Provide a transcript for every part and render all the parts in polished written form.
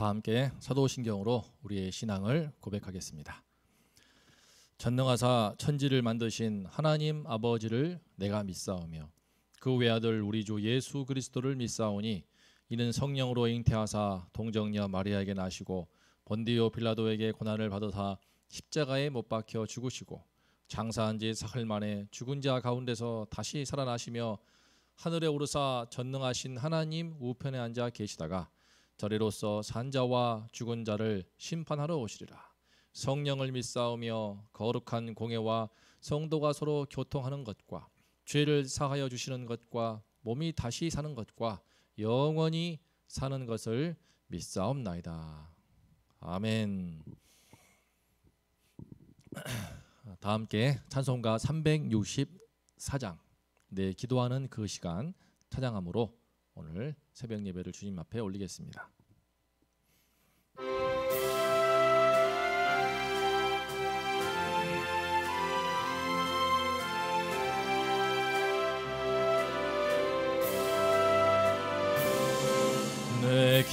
다 함께 사도신경으로 우리의 신앙을 고백하겠습니다. 전능하사 천지를 만드신 하나님 아버지를 내가 믿사오며 그 외아들 우리 주 예수 그리스도를 믿사오니 이는 성령으로 잉태하사 동정녀 마리아에게 나시고 본디오 빌라도에게 고난을 받으사 십자가에 못 박혀 죽으시고 장사한 지 사흘 만에 죽은 자 가운데서 다시 살아나시며 하늘에 오르사 전능하신 하나님 우편에 앉아 계시다가 저리로서 산자와 죽은 자를 심판하러 오시리라. 성령을 믿사오며 거룩한 공회와 성도가 서로 교통하는 것과 죄를 사하여 주시는 것과 몸이 다시 사는 것과 영원히 사는 것을 믿사옵나이다. 아멘. 다 함께 찬송가 364장 내 기도하는 그 시간 찬양함으로 오늘 새벽 예배를 주님 앞에 올리겠습니다. 내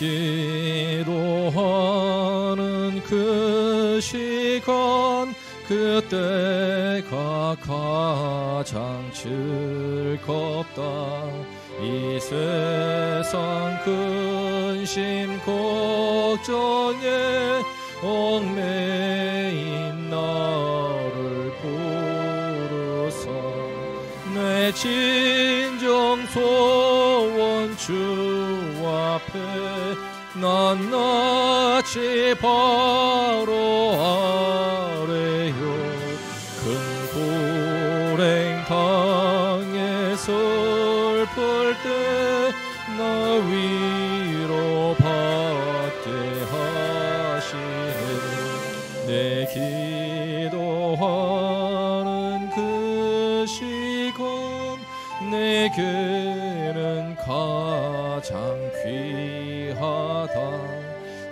기도하는 그 시간 그때가 가장 즐겁다. 이 세상 근심 걱정에 얽매인 나를 부르사 내 진정 소원 주 앞에 낱낱이 바로 아래요. 큰 불행 당해 슬플 때 나 위로 받게 하시네. 내 기도하는 그 시간 내게는 가장 귀하다.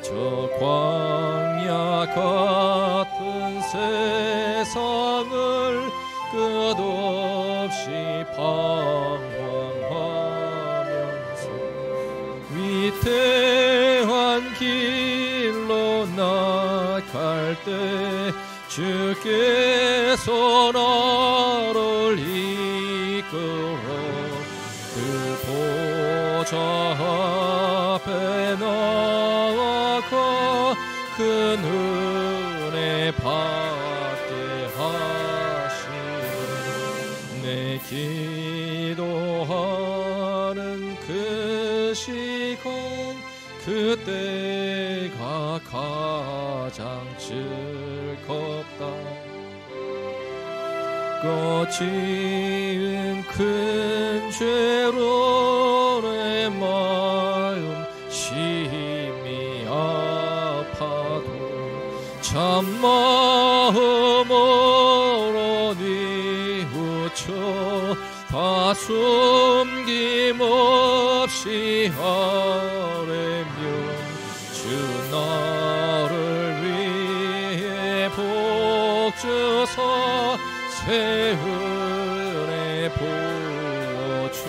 저 광야 같은 세상을 끝없이 방황하면서 위태한 길로 나갈 때 주께서 나를 이끌어 그 보좌 앞에 나아가 큰 은혜 받게 하시네. 내 기도하는 그 시간 그때가 가장 즐겁다. 거친 큰 죄로 내 마음 심히 아파도 참마음으로 뉘우쳐 다 숨김없이 아뢰면 주 나를 위해 복 주사 새 은혜 부어주시네.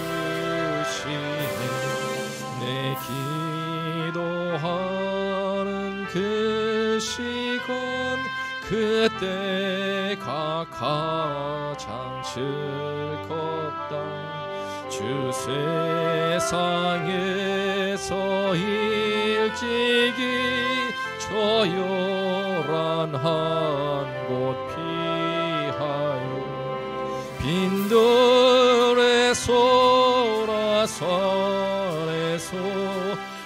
내 기도하는 그 시간 그때가 가장 즐겁다. 주 세상에서 일찍이 저열한 한 곳 빈들의 소라산에서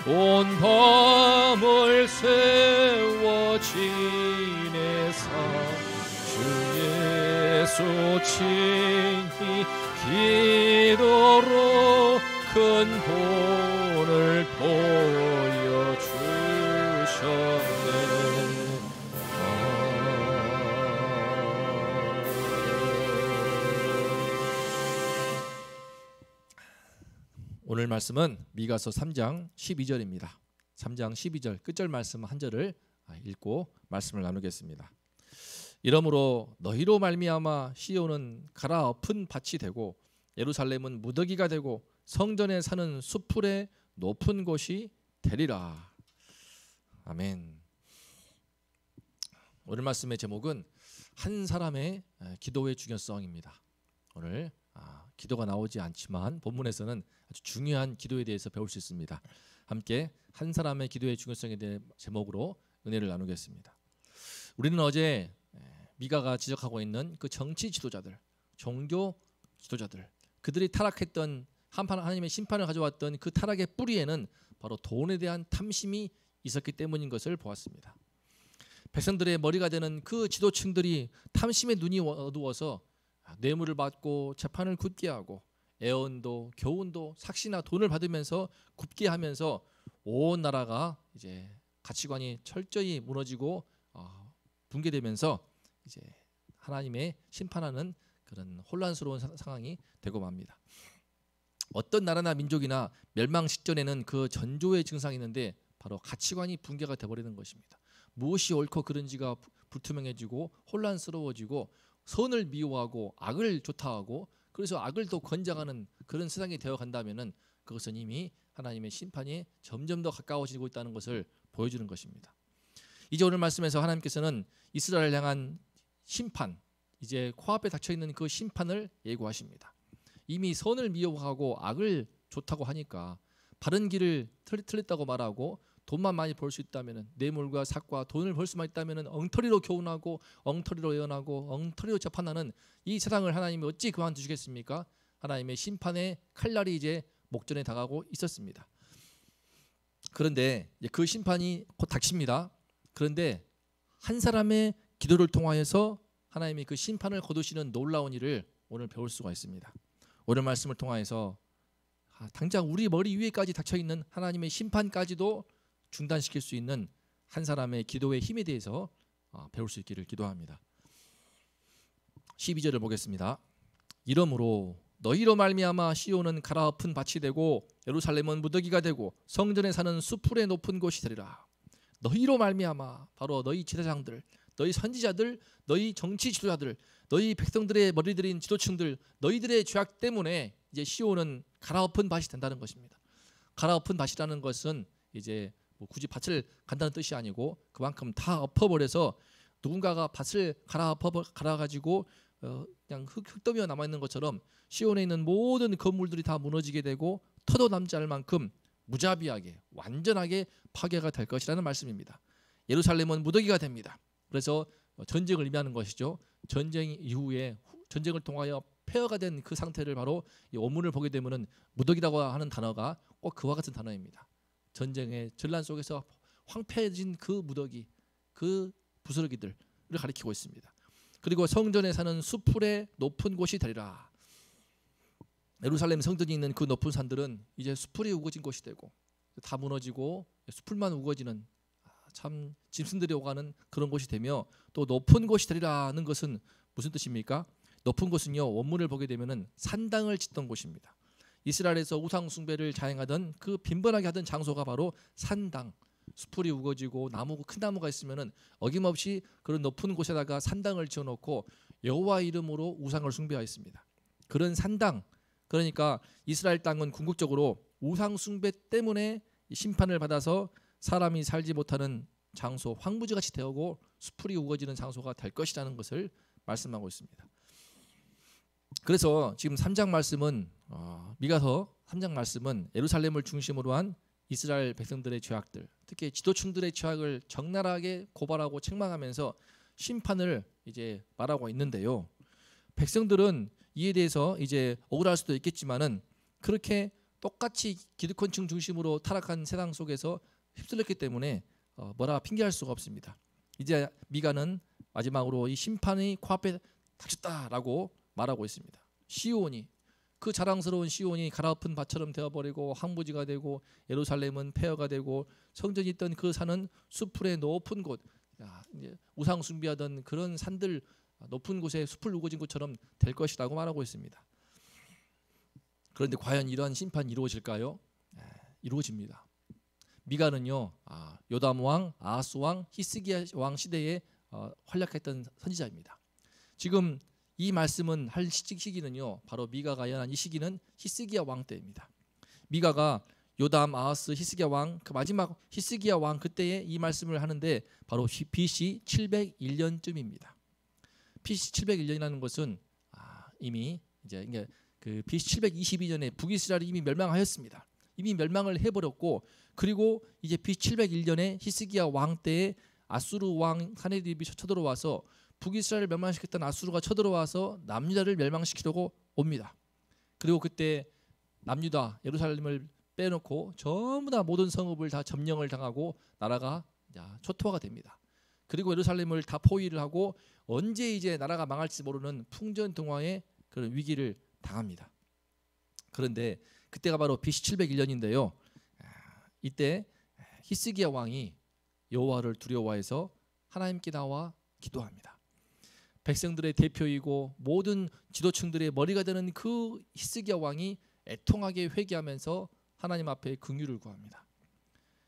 온 밤을 세워 지내사 주 예수 친히 기도로 큰 본을 보여주셨네. 오늘 말씀은 미가서 3장 12절입니다. 3장 12절 끝절 말씀 한 절을 읽고 말씀을 나누겠습니다. 이러므로 너희로 말미암아 시온은 갈아엎은 밭이 되고 예루살렘은 무더기가 되고 성전에 사는 수풀의 높은 곳이 되리라. 아멘. 오늘 말씀의 제목은 한 사람의 기도의 중요성입니다. 오늘 기도가 나오지 않지만 본문에서는 아주 중요한 기도에 대해서 배울 수 있습니다. 함께 한 사람의 기도의 중요성에 대한 제목으로 은혜를 나누겠습니다. 우리는 어제 미가가 지적하고 있는 그 정치 지도자들, 종교 지도자들, 그들이 타락했던 하나님의 심판을 가져왔던 그 타락의 뿌리에는 바로 돈에 대한 탐심이 있었기 때문인 것을 보았습니다. 백성들의 머리가 되는 그 지도층들이 탐심의 눈이 어두워서 뇌물을 받고 재판을 굳게 하고 애언도 교훈도 삭시나 돈을 받으면서 굽게 하면서 온 나라가 이제 가치관이 철저히 무너지고 붕괴되면서 이제 하나님의 심판하는 그런 혼란스러운 상황이 되고 맙니다. 어떤 나라나 민족이나 멸망 직전에는 그 전조의 증상이 있는데 바로 가치관이 붕괴가 되어버리는 것입니다. 무엇이 옳고 그른지가 불투명해지고 혼란스러워지고 선을 미워하고 악을 좋다하고 그래서 악을 더 권장하는 그런 세상이 되어 간다면은 그것은 이미 하나님의 심판이 점점 더 가까워지고 있다는 것을 보여주는 것입니다. 이제 오늘 말씀에서 하나님께서는 이스라엘을 향한 심판, 이제 코앞에 닥쳐 있는 그 심판을 예고하십니다. 이미 선을 미워하고 악을 좋다고 하니까 바른 길을 틀렸다고 말하고 돈만 많이 벌 수 있다면은 뇌물과 삭과 돈을 벌 수만 있다면은 엉터리로 교훈하고 엉터리로 예언하고 엉터리로 재판하는 이 세상을 하나님이 어찌 그만두시겠습니까? 하나님의 심판의 칼날이 이제 목전에 다가오고 있었습니다. 그런데 그 심판이 곧 닥칩니다. 그런데 한 사람의 기도를 통하여서 하나님이 그 심판을 거두시는 놀라운 일을 오늘 배울 수가 있습니다. 오늘 말씀을 통하여서 당장 우리 머리 위에까지 닥쳐 있는 하나님의 심판까지도 중단시킬 수 있는 한 사람의 기도의 힘에 대해서 배울 수 있기를 기도합니다. 12절을 보겠습니다. 이러므로 너희로 말미암아 시온은 갈아엎은 밭이 되고 예루살렘은 무더기가 되고 성전에 사는 수풀의 높은 곳이 되리라. 너희로 말미암아, 바로 너희 제사장들, 너희 선지자들, 너희 정치 지도자들, 너희 백성들의 머리 들인 지도층들, 너희들의 죄악 때문에 이제 시온은 갈아엎은 밭이 된다는 것입니다. 갈아엎은 밭이라는 것은 이제 굳이 밭을 간다는 뜻이 아니고 그만큼 다 엎어버려서 누군가가 밭을 갈아가지고 그냥 흙더미가 남아있는 것처럼 시온에 있는 모든 건물들이 다 무너지게 되고 터도 남지 않을 만큼 무자비하게 완전하게 파괴가 될 것이라는 말씀입니다. 예루살렘은 무더기가 됩니다. 그래서 전쟁을 의미하는 것이죠. 전쟁 이후에 전쟁을 통하여 폐허가 된 그 상태를 바로 이 원문을 보게 되면은 무더기라고 하는 단어가 꼭 그와 같은 단어입니다. 전쟁의 전란 속에서 황폐해진 그 무더기, 그 부스러기들을 가리키고 있습니다. 그리고 성전에 사는 수풀의 높은 곳이 되리라. 예루살렘 성전이 있는 그 높은 산들은 이제 수풀이 우거진 곳이 되고 다 무너지고 수풀만 우거지는 참 짐승들이 오가는 그런 곳이 되며 또 높은 곳이 되리라는 것은 무슨 뜻입니까? 높은 곳은요, 원문을 보게 되면은 산당을 짓던 곳입니다. 이스라엘에서 우상 숭배를 자행하던 그 빈번하게 하던 장소가 바로 산당, 수풀이 우거지고 큰 나무가 있으면은 어김없이 그런 높은 곳에다가 산당을 지어놓고 여호와 이름으로 우상을 숭배하였습니다. 그런 산당, 그러니까 이스라엘 땅은 궁극적으로 우상 숭배 때문에 심판을 받아서 사람이 살지 못하는 장소, 황무지같이 되고 수풀이 우거지는 장소가 될 것이라는 것을 말씀하고 있습니다. 그래서 지금 3장 말씀은 미가서 3장 말씀은 예루살렘을 중심으로 한 이스라엘 백성들의 죄악들, 특히 지도층들의 죄악을 적나라하게 고발하고 책망하면서 심판을 이제 말하고 있는데요. 백성들은 이에 대해서 이제 억울할 수도 있겠지만은 그렇게 똑같이 기득권층 중심으로 타락한 세상 속에서 휩쓸렸기 때문에 뭐라 핑계할 수가 없습니다. 이제 미가는 마지막으로 이 심판이 코앞에 닥쳤다라고 말하고 있습니다. 시온이, 그 자랑스러운 시온이 갈아엎은 밭처럼 되어버리고 황무지가 되고 예루살렘은 폐허가 되고 성전이 있던 그 산은 수풀의 높은 곳, 우상 숭배하던 그런 산들 높은 곳에 숲을 우거진 것처럼 될 것이라고 말하고 있습니다. 그런데 과연 이러한 심판이 이루어질까요? 이루어집니다. 미가는요, 요담 왕, 아하스 왕, 히스기야 왕 시대에 활약했던 선지자입니다. 지금 이 말씀은 할 시기는요, 바로 미가가 예언한 이 시기는 히스기야 왕 때입니다. 미가가 요담, 아하스, 히스기야 왕, 그 마지막 히스기야 왕 그때에 이 말씀을 하는데 바로 BC 701년쯤입니다. BC 701년이라는 것은 이미 이제 그 BC 722년에 북이스라엘이 이미 멸망하였습니다. 이미 멸망을 해버렸고, 그리고 이제 BC 701년에 히스기야 왕 때에 아수르 왕 사네립이 쳐들어와서 북이스라엘을 멸망시켰던 아수르가 쳐들어와서 남유다를 멸망시키려고 옵니다. 그리고 그때 남유다 예루살렘을 빼놓고 전부 다 모든 성읍을 다 점령을 당하고 나라가 초토화가 됩니다. 그리고 예루살렘을 다 포위를 하고 언제 이제 나라가 망할지 모르는 풍전등화의 그런 위기를 당합니다. 그런데 그때가 바로 BC 701년인데요. 이때 히스기야 왕이 여호와를 두려워해서 하나님께 나와 기도합니다. 백성들의 대표이고 모든 지도층들의 머리가 되는 그 히스기야 왕이 애통하게 회개하면서 하나님 앞에 긍휼을 구합니다.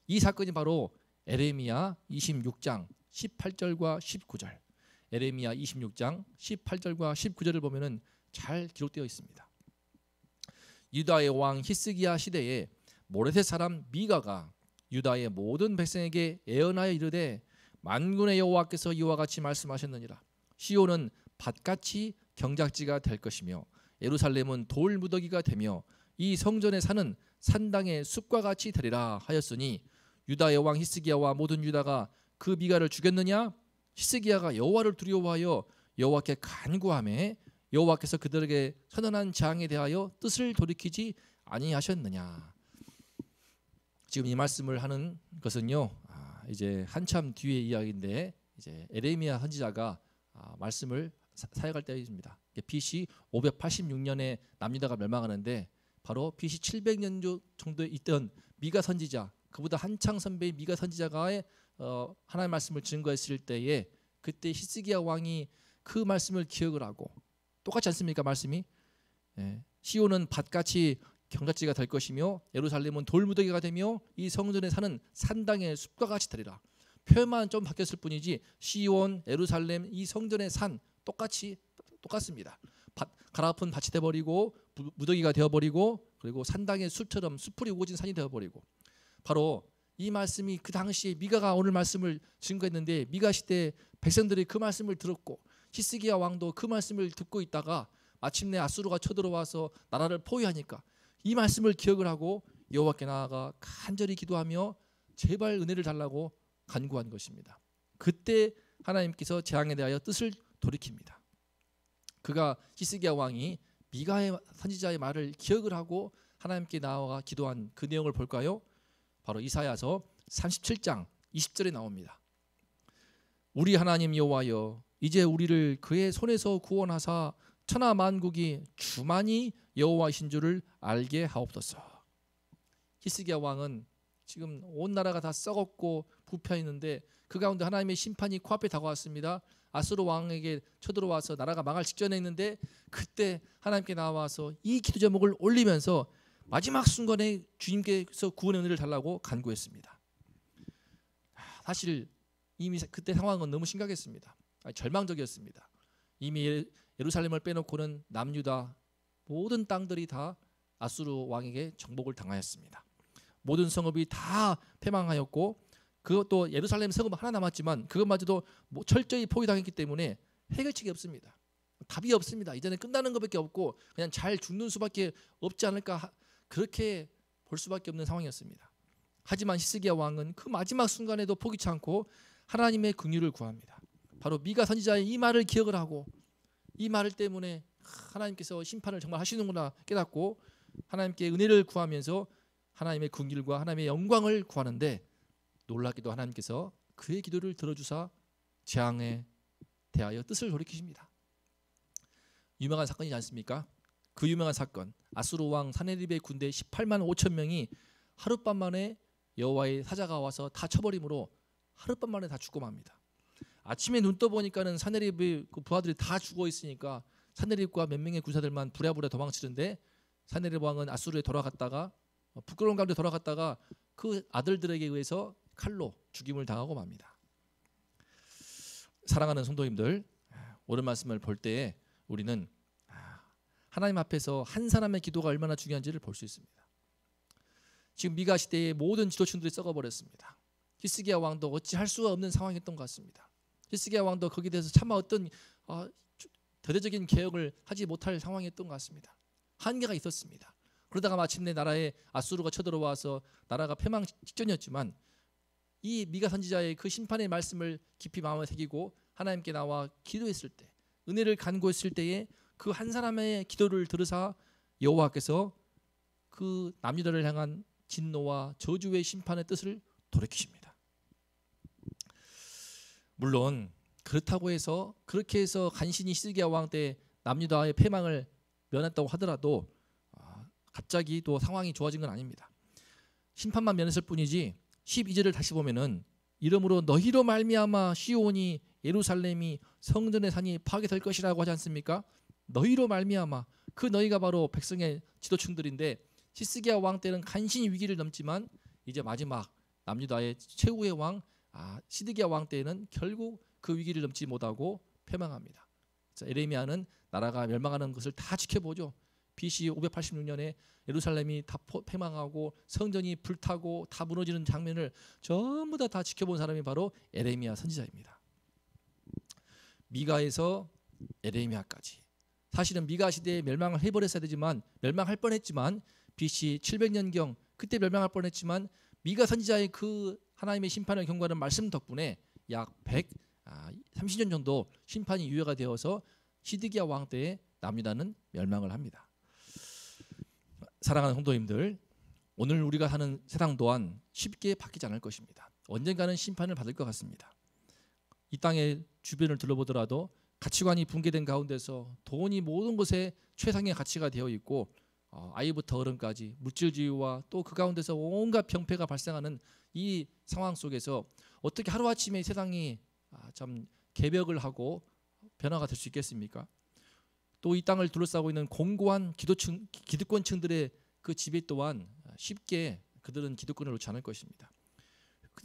이 사건이 바로 에레미야 26장 18절과 19절, 에레미야 26장 18절과 19절을 보면은 잘 기록되어 있습니다. 유다의 왕 히스기야 시대에 모레셋 사람 미가가 유다의 모든 백성에게 예언하여 이르되 만군의 여호와께서 이와 같이 말씀하셨느니라. 시온은 밭같이 경작지가 될 것이며 예루살렘은 돌무더기가 되며 이 성전의 산은 산당의 숲과 같이 되리라 하였으니 유다의 왕 히스기야와 모든 유다가 그 미가를 죽였느냐? 히스기야가 여호와를 두려워하여 여호와께 간구하매 여호와께서 그들에게 선언한 재앙에 대하여 뜻을 돌이키지 아니하셨느냐. 지금 이 말씀을 하는 것은요, 이제 한참 뒤의 이야기인데 이제 에레미야 선지자가 말씀을 사역할 때입니다. BC 586년에 남유다가 멸망하는데 바로 BC 700년 정도에 있던 미가 선지자, 그보다 한창 선배의 미가 선지자가 하나님의 말씀을 증거했을 때에 그때 히스기야 왕이 그 말씀을 기억을 하고, 똑같지 않습니까? 말씀이 시온은 밭같이 경작지가 될 것이며 예루살렘은 돌무더기가 되며 이 성전의 산은 산당의 숲과 같이 되리라. 표현만 좀 바뀌었을 뿐이지 시온, 예루살렘, 이 성전의 산 똑같습니다. 가라앉은 밭이 되어버리고 무더기가 되어버리고 그리고 산당의 숲처럼 숲풀이 우거진 산이 되어버리고, 바로 이 말씀이 그 당시에 미가가 오늘 말씀을 증거했는데 미가 시대 백성들이 그 말씀을 들었고 히스기야 왕도 그 말씀을 듣고 있다가 마침내 아수르가 쳐들어와서 나라를 포위하니까 이 말씀을 기억을 하고 여호와께 나아가 간절히 기도하며 제발 은혜를 달라고 간구한 것입니다. 그때 하나님께서 재앙에 대하여 뜻을 돌이킵니다. 그가 히스기야 왕이 미가의 선지자의 말을 기억을 하고 하나님께 나아가 기도한 그 내용을 볼까요? 바로 이사야서 37장 20절에 나옵니다. 우리 하나님 여호와여, 이제 우리를 그의 손에서 구원하사 천하 만국이 주만이 여호와이신 줄을 알게 하옵소서. 히스기야 왕은 지금 온 나라가 다 썩었고 부패했는데 그 가운데 하나님의 심판이 코앞에 다가왔습니다. 아수르 왕에게 쳐들어와서 나라가 망할 직전에 있는데 그때 하나님께 나와서 이 기도 제목을 올리면서 마지막 순간에 주님께서 구원의 은혜를 달라고 간구했습니다. 사실 이미 그때 상황은 너무 심각했습니다. 절망적이었습니다. 이미 예루살렘을 빼놓고는 남유다 모든 땅들이 다 아수르 왕에게 정복을 당하였습니다. 모든 성읍이 다 패망하였고 그것도 예루살렘 성읍 하나 남았지만 그것마저도 철저히 포위당했기 때문에 해결책이 없습니다. 답이 없습니다. 이제는 끝나는 것밖에 없고 그냥 잘 죽는 수밖에 없지 않을까, 그렇게 볼 수밖에 없는 상황이었습니다. 하지만 히스기야 왕은 그 마지막 순간에도 포기치 않고 하나님의 긍휼을 구합니다. 바로 미가 선지자의 이 말을 기억을 하고 이 말 때문에 하나님께서 심판을 정말 하시는구나 깨닫고 하나님께 은혜를 구하면서 하나님의 긍휼과 하나님의 영광을 구하는데 놀랍게도 하나님께서 그의 기도를 들어주사 재앙에 대하여 뜻을 돌이키십니다. 유명한 사건이지 않습니까? 그 유명한 사건, 아수르 왕 사네립의 군대 18만 5천 명이 하룻밤 만에 여호와의 사자가 와서 다 쳐버림으로 하룻밤 만에 다 죽고 맙니다. 아침에 눈 떠보니까는 사네립의 그 부하들이 다 죽어 있으니까 사네립과 몇 명의 군사들만 부랴부랴 도망치는데 사네립 왕은 아수르에 돌아갔다가 부끄러운 가운데 돌아갔다가 그 아들들에게 의해서 칼로 죽임을 당하고 맙니다. 사랑하는 성도님들, 오늘 말씀을 볼 때에 우리는 하나님 앞에서 한 사람의 기도가 얼마나 중요한지를 볼 수 있습니다. 지금 미가 시대의 모든 지도층들이 썩어버렸습니다. 히스기야 왕도 어찌할 수가 없는 상황이었던 것 같습니다. 히스기야 왕도 거기에 대해서 차마 어떤 대대적인 개혁을 하지 못할 상황이었던 것 같습니다. 한계가 있었습니다. 그러다가 마침내 나라에 아수르가 쳐들어와서 나라가 패망 직전이었지만 이 미가 선지자의 그 심판의 말씀을 깊이 마음에 새기고 하나님께 나와 기도했을 때, 은혜를 간구했을 때에 그 한 사람의 기도를 들으사 여호와께서 그 남유다를 향한 진노와 저주의 심판의 뜻을 돌이키십니다. 물론 그렇다고 해서 그렇게 해서 간신히 히스기야 왕 때 남유다의 패망을 면했다고 하더라도 갑자기 또 상황이 좋아진 건 아닙니다. 심판만 면했을 뿐이지 12절을 다시 보면은 이러므로 너희로 말미암아 시온이 예루살렘이 성전의 산이 파괴될 것이라고 하지 않습니까? 너희로 말미암아, 그 너희가 바로 백성의 지도층들인데 히스기야 왕 때는 간신히 위기를 넘지만 이제 마지막 남유다의 최후의 왕 시드기야 왕 때에는 결국 그 위기를 넘지 못하고 패망합니다. 에레미야는 나라가 멸망하는 것을 다 지켜보죠. BC 586년에 예루살렘이 다 패망하고 성전이 불타고 다 무너지는 장면을 전부 다 지켜본 사람이 바로 에레미야 선지자입니다. 미가에서 에레미야까지, 사실은 미가 시대에 멸망을 해버렸어야 되지만 멸망할 뻔했지만 BC 700년경 그때 멸망할 뻔했지만 미가 선지자의 그 하나님의 심판을 경고하는 말씀 덕분에 약 130년 정도 심판이 유예가 되어서 시드기야 왕 때에 남유다는 멸망을 합니다. 사랑하는 성도님들, 오늘 우리가 사는 세상 또한 쉽게 바뀌지 않을 것입니다. 언젠가는 심판을 받을 것 같습니다. 이 땅의 주변을 둘러보더라도 가치관이 붕괴된 가운데서 돈이 모든 것에 최상의 가치가 되어 있고 아이부터 어른까지 물질주의와 또 그 가운데서 온갖 병폐가 발생하는 이 상황 속에서 어떻게 하루아침에 세상이 참 개벽을 하고 변화가 될 수 있겠습니까? 또 이 땅을 둘러싸고 있는 공고한 기득권층들의 그 지배 또한 쉽게 그들은 기득권을 놓지 않을 것입니다.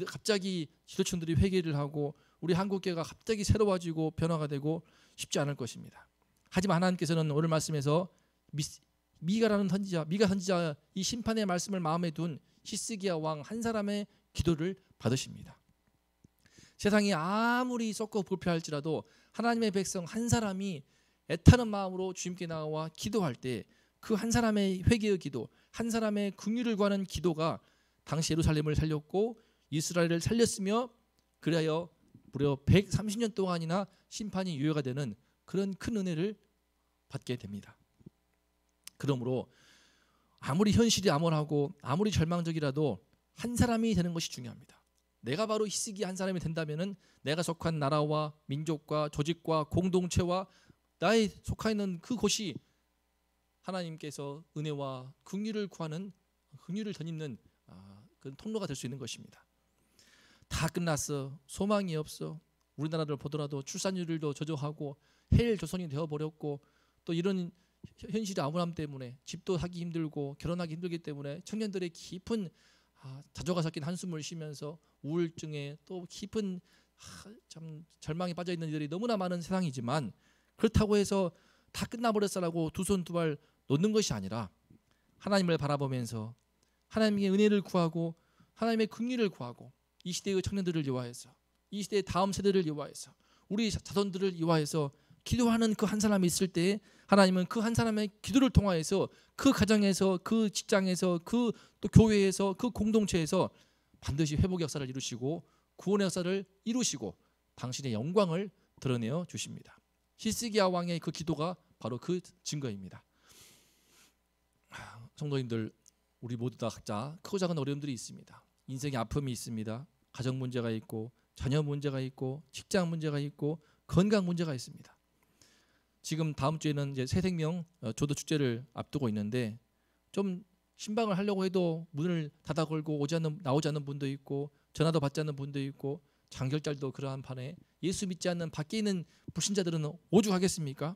갑자기 지도층들이 회개를 하고 우리 한국교회가 갑자기 새로워지고 변화가 되고 쉽지 않을 것입니다. 하지만 하나님께서는 오늘 말씀에서 미가 선지자 이 심판의 말씀을 마음에 둔 히스기야 왕 한 사람의 기도를 받으십니다. 세상이 아무리 썩고 불패할지라도 하나님의 백성 한 사람이 애타는 마음으로 주님께 나와 기도할 때 그 한 사람의 회개의 기도, 한 사람의 긍휼을 구하는 기도가 당시 예루살렘을 살렸고 이스라엘을 살렸으며 그리하여 무려 130년 동안이나 심판이 유예가 되는 그런 큰 은혜를 받게 됩니다. 그러므로 아무리 현실이 암울하고 아무리 절망적이라도 한 사람이 되는 것이 중요합니다. 내가 바로 히스기야 한 사람이 된다면은 내가 속한 나라와 민족과 조직과 공동체와 나의 속하 있는 그곳이 하나님께서 은혜와 긍휼을 구하는, 긍휼을 덧입는 그런 통로가 될 수 있는 것입니다. 다 끝났어, 소망이 없어, 우리나라를 보더라도 출산율도 저조하고 해일 조선이 되어버렸고 또 이런 현실의 암울함 때문에 집도 하기 힘들고 결혼하기 힘들기 때문에 청년들의 깊은 자조가 섞인 한숨을 쉬면서 우울증에 또 깊은 참 절망에 빠져 있는 이들이 너무나 많은 세상이지만, 그렇다고 해서 다 끝나버렸어라고 두 손 두 발 놓는 것이 아니라 하나님을 바라보면서 하나님의 은혜를 구하고 하나님의 긍휼을 구하고 이 시대의 청년들을 위하여서, 이 시대의 다음 세대를 위하여서, 우리 자손들을 위하여서 기도하는 그 한 사람이 있을 때에 하나님은 그 한 사람의 기도를 통하여서 그 가정에서, 그 직장에서, 그 또 교회에서, 그 공동체에서 반드시 회복의 역사를 이루시고 구원의 역사를 이루시고 당신의 영광을 드러내어 주십니다. 히스기야 왕의 그 기도가 바로 그 증거입니다. 성도님들, 우리 모두 다 각자 크고 작은 어려움들이 있습니다. 인생의 아픔이 있습니다. 가정 문제가 있고 자녀 문제가 있고 직장 문제가 있고 건강 문제가 있습니다. 지금 다음 주에는 이제 새생명 조도 축제를 앞두고 있는데 좀 신방을 하려고 해도 문을 닫아 걸고 나오지 않는 분도 있고 전화도 받지 않는 분도 있고 장결짤도 그러한 판에 예수 믿지 않는 밖에 있는 불신자들은 오죽하겠습니까?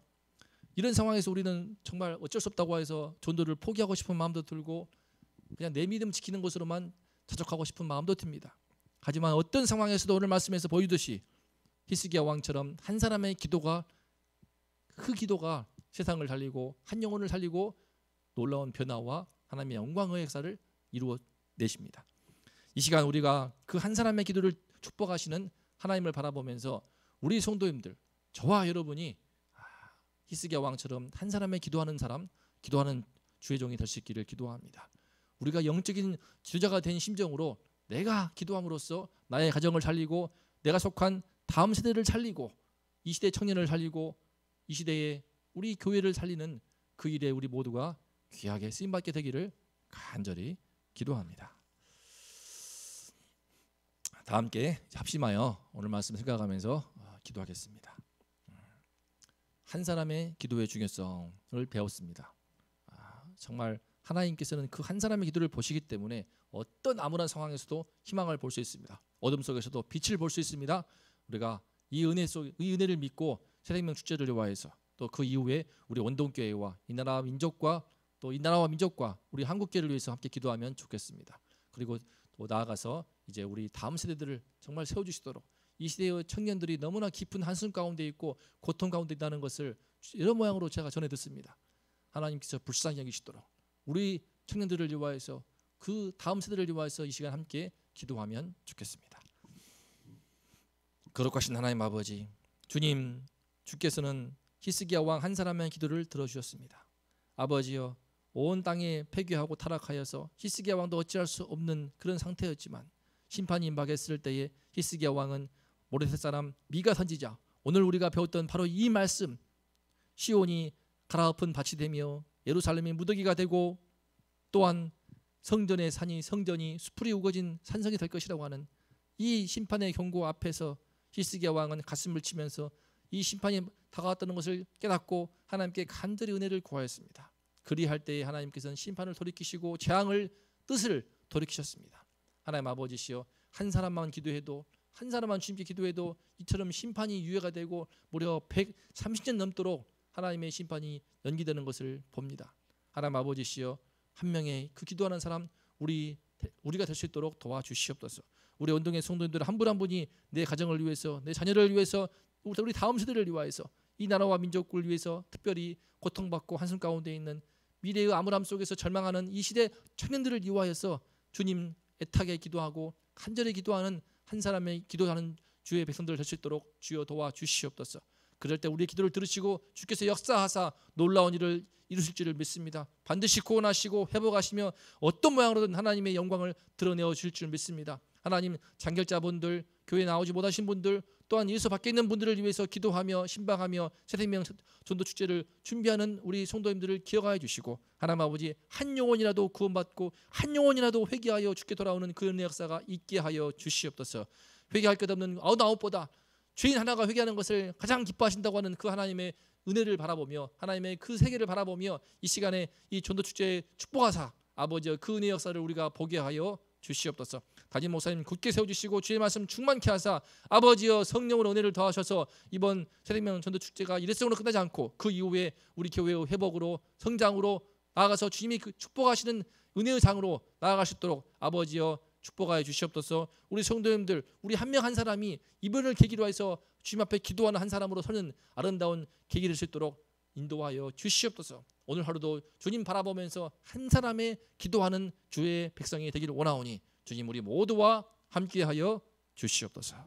이런 상황에서 우리는 정말 어쩔 수 없다고 해서 전도를 포기하고 싶은 마음도 들고 그냥 내 믿음 지키는 것으로만 자족하고 싶은 마음도 듭니다. 하지만 어떤 상황에서도 오늘 말씀에서 보이듯이 히스기야 왕처럼 한 사람의 기도가, 그 기도가 세상을 살리고 한 영혼을 살리고 놀라운 변화와 하나님의 영광의 역사를 이루어 내십니다. 이 시간 우리가 그 한 사람의 기도를 축복하시는 하나님을 바라보면서 우리 성도님들, 저와 여러분이 히스기야 왕처럼 한 사람의 기도하는 사람, 기도하는 주의 종이 될 수 있기를 기도합니다. 우리가 영적인 지도자가 된 심정으로 내가 기도함으로써 나의 가정을 살리고 내가 속한 다음 세대를 살리고 이 시대 청년을 살리고 이 시대에 우리 교회를 살리는 그 일에 우리 모두가 귀하게 쓰임받게 되기를 간절히 기도합니다. 다 함께 합심하여 오늘 말씀 생각하면서 기도하겠습니다. 한 사람의 기도의 중요성을 배웠습니다. 정말 하나님께서는 그 한 사람의 기도를 보시기 때문에 어떤 암울한 상황에서도 희망을 볼 수 있습니다. 어둠 속에서도 빛을 볼 수 있습니다. 우리가 이 은혜를 믿고 새생명 축제를 위하여서 또 그 이후에 우리 원동교회와 이 나라와 민족과 또 이 나라와 민족과 우리 한국교회를 위해서 함께 기도하면 좋겠습니다. 그리고 또 나아가서 이제 우리 다음 세대들을 정말 세워주시도록 이 시대의 청년들이 너무나 깊은 한숨 가운데 있고 고통 가운데 있다는 것을 이런 모양으로 제가 전해 듣습니다. 하나님께서 불쌍히 여기시도록 우리 청년들을 위하여서 그 다음 세대를 위하여서 이 시간 함께 기도하면 좋겠습니다. 거룩하신 하나님 아버지, 주님, 주께서는 히스기야 왕 한 사람의 기도를 들어주셨습니다. 아버지여, 온 땅에 폐괴하고 타락하여서 히스기야 왕도 어찌할 수 없는 그런 상태였지만 심판이 임박했을 때에 히스기야 왕은 모레셋 사람 미가 선지자, 오늘 우리가 배웠던 바로 이 말씀, 시온이 가라엎은 밭이 되며 예루살렘이 무더기가 되고 또한 성전의 산이 성전이 수풀이 우거진 산성이 될 것이라고 하는 이 심판의 경고 앞에서 히스기야 왕은 가슴을 치면서 이 심판이 다가왔다는 것을 깨닫고 하나님께 간절히 은혜를 구하였습니다. 그리할 때에 하나님께서는 심판을 돌이키시고 재앙을 뜻을 돌이키셨습니다. 하나님 아버지시여, 한 사람만 기도해도, 한 사람만 주님께 기도해도 이처럼 심판이 유예가 되고 무려 130년 넘도록 하나님의 심판이 연기되는 것을 봅니다. 하나님 아버지시여, 한 명의 그 기도하는 사람 우리가 될 수 있도록 도와주시옵소서. 우리 원동의 성도님들 한 분 한 분이 내 가정을 위해서, 내 자녀를 위해서, 우리 다음 세대를 위하여서, 이 나라와 민족을 위해서 특별히 고통받고 한숨 가운데 있는 미래의 암울함 속에서 절망하는 이 시대 청년들을 위하여서 주님 애타게 기도하고 간절히 기도하는 한 사람의 기도하는 주의 백성들 될 수 있도록 주여 도와주시옵소서. 그럴 때 우리의 기도를 들으시고 주께서 역사하사 놀라운 일을 이루실 줄을 믿습니다. 반드시 구원하시고 회복하시며 어떤 모양으로든 하나님의 영광을 드러내어 주실 줄 믿습니다. 하나님, 장결자분들, 교회 나오지 못하신 분들, 또한 예수 밖에 있는 분들을 위해서 기도하며 신방하며 새생명 전도 축제를 준비하는 우리 성도님들을 기억하여 주시고, 하나님 아버지, 한 영혼이라도 구원받고 한 영혼이라도 회개하여 주께 돌아오는 그 은혜 역사가 있게 하여 주시옵소서. 회개할 것 없는 99보다 죄인 하나가 회개하는 것을 가장 기뻐하신다고 하는 그 하나님의 은혜를 바라보며, 하나님의 그 세계를 바라보며 이 시간에 이 전도 축제에 축복하사 아버지여, 그 은혜 역사를 우리가 보게 하여 주시옵소서. 다진 목사님 굳게 세워주시고 주의 말씀 충만케 하사 아버지여, 성령으로 은혜를 더하셔서 이번 새생명 전도 축제가 일회성으로 끝나지 않고 그 이후에 우리 교회의 회복으로 성장으로 나아가서 주님이 그 축복하시는 은혜의 장으로 나아가시도록 아버지여 축복하여 주시옵소서. 우리 성도님들, 우리 한 명 한 사람이 이번을 계기로 해서 주님 앞에 기도하는 한 사람으로 서는 아름다운 계기 될 수 있도록 인도하여 주시옵소서. 오늘 하루도 주님 바라보면서 한 사람의 기도하는 주의 백성이 되기를 원하오니 주님 우리 모두와 함께하여 주시옵소서.